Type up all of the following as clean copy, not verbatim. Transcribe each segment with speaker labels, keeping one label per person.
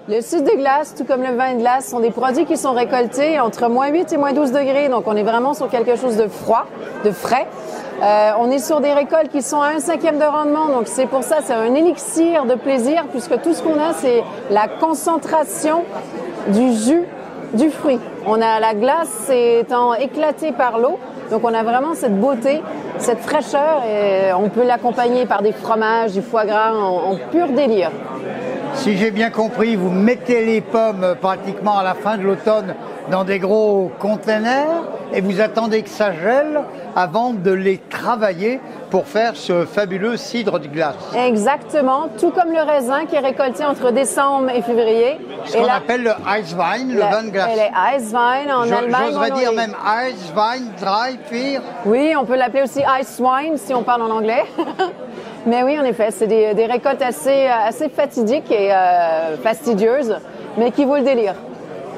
Speaker 1: Le sucre de glace, tout comme le vin de glace, sont des produits qui sont récoltés entre moins 8 et moins 12 degrés. Donc, on est vraiment sur quelque chose de froid, de frais. On est sur des récoltes qui sont à 1/5 de rendement. Donc, c'est pour ça, c'est un élixir de plaisir puisque tout ce qu'on a, c'est la concentration du jus du fruit. On a la glace étant éclatée par l'eau. Donc, on a vraiment cette beauté, cette fraîcheur et on peut l'accompagner par des fromages, du foie gras en pur délire.
Speaker 2: Si j'ai bien compris, vous mettez les pommes pratiquement à la fin de l'automne dans des gros containers et vous attendez que ça gèle avant de les travailler pour faire ce fabuleux cidre de glace.
Speaker 1: Exactement, tout comme le raisin qui est récolté entre décembre et février.
Speaker 2: Ce qu'on appelle le Eiswein, le vin de glace.
Speaker 1: Les Eiswein en Allemagne.
Speaker 2: J'oserais dire même Eiswein, dry, pire.
Speaker 1: Oui, on peut l'appeler aussi Ice Wine si on parle en anglais. Mais oui, en effet, c'est des récoltes assez fatidiques et fastidieuses, mais qui vaut le délire.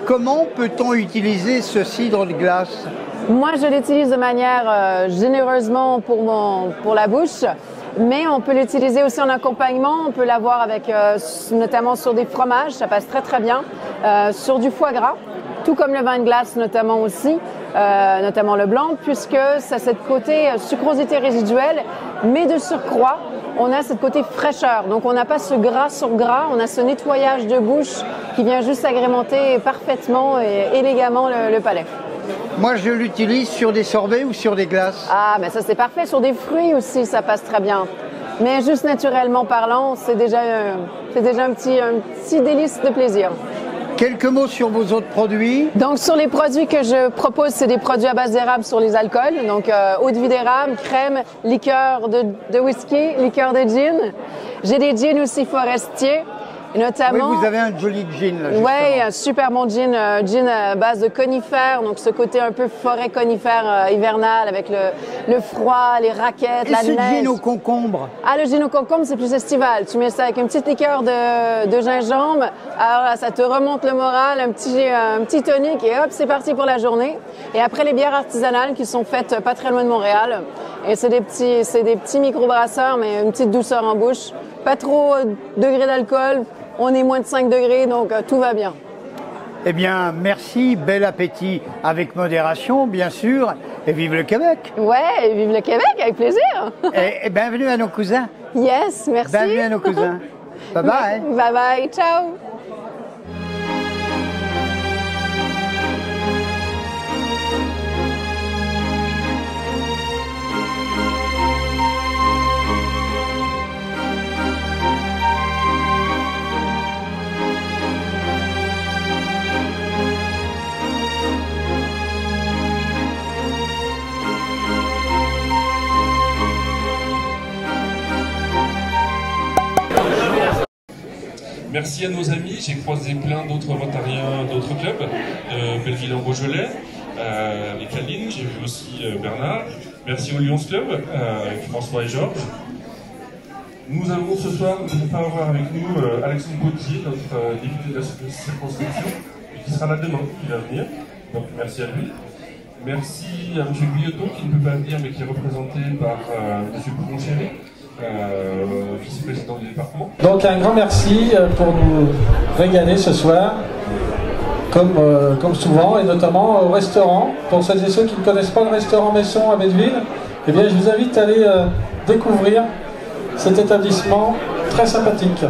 Speaker 2: Comment peut-on utiliser ce cidre de glace?
Speaker 1: Moi, je l'utilise de manière généreusement pour la bouche, mais on peut l'utiliser aussi en accompagnement. On peut l'avoir avec, notamment sur des fromages, ça passe très très bien, sur du foie gras, tout comme le vin de glace notamment aussi, notamment le blanc, puisque ça a cette côté sucrosité résiduelle, mais de surcroît, on a cette côté fraîcheur. Donc, on n'a pas ce gras sur gras, on a ce nettoyage de bouche qui vient juste agrémenter parfaitement et élégamment le palais.
Speaker 2: Moi, je l'utilise sur des sorbets ou sur des glaces.
Speaker 1: Ah, mais ça, c'est parfait. Sur des fruits aussi, ça passe très bien. Mais juste naturellement parlant, c'est déjà un petit délice de plaisir.
Speaker 2: Quelques mots sur vos autres produits.
Speaker 1: Donc, sur les produits que je propose, c'est des produits à base d'érable sur les alcools. Donc, eau de vie d'érable, crème, liqueur de whisky, liqueur de gin. J'ai des gins aussi forestiers. Notamment,
Speaker 2: oui, vous avez un joli gin là.
Speaker 1: Oui, un super bon gin à base de conifères, donc ce côté un peu forêt conifère hivernale avec le froid, les raquettes, la neige.
Speaker 2: Et ce gin au concombre?
Speaker 1: Ah, le gin au concombre, c'est plus estival. Tu mets ça avec une petite liqueur de gingembre, alors là, ça te remonte le moral, un petit tonique et hop, c'est parti pour la journée. Et après, les bières artisanales qui sont faites pas très loin de Montréal. Et c'est des petits microbrasseurs, mais une petite douceur en bouche. Pas trop degrés d'alcool. On est moins de 5 degrés, donc tout va bien.
Speaker 2: Eh bien, merci, bel appétit avec modération, bien sûr, et vive le Québec.
Speaker 1: Ouais, et vive le Québec, avec plaisir.
Speaker 2: Et bienvenue à nos cousins.
Speaker 1: Yes, merci.
Speaker 2: Bienvenue à nos cousins. Bye bye.
Speaker 1: Bye bye, ciao.
Speaker 3: Merci à nos amis, j'ai croisé plein d'autres Rotariens d'autres clubs, Belleville-en-Beaujolais, avec Aline, j'ai vu aussi Bernard. Merci au Lions Club, avec François et Georges. Nous avons ce soir, nous allons avoir avec nous Alexandre Gauthier, notre député de la circonscription, qui sera là demain, qui va venir. Donc merci à lui. Merci à M. Guilloton, qui ne peut pas venir, mais qui est représenté par M. Boulonchéry. Vice-président du département.
Speaker 4: Donc un grand merci pour nous régaler ce soir, comme souvent, et notamment au restaurant. Pour celles et ceux qui ne connaissent pas le restaurant Messon à Belleville, eh bien, je vous invite à aller découvrir cet établissement très sympathique.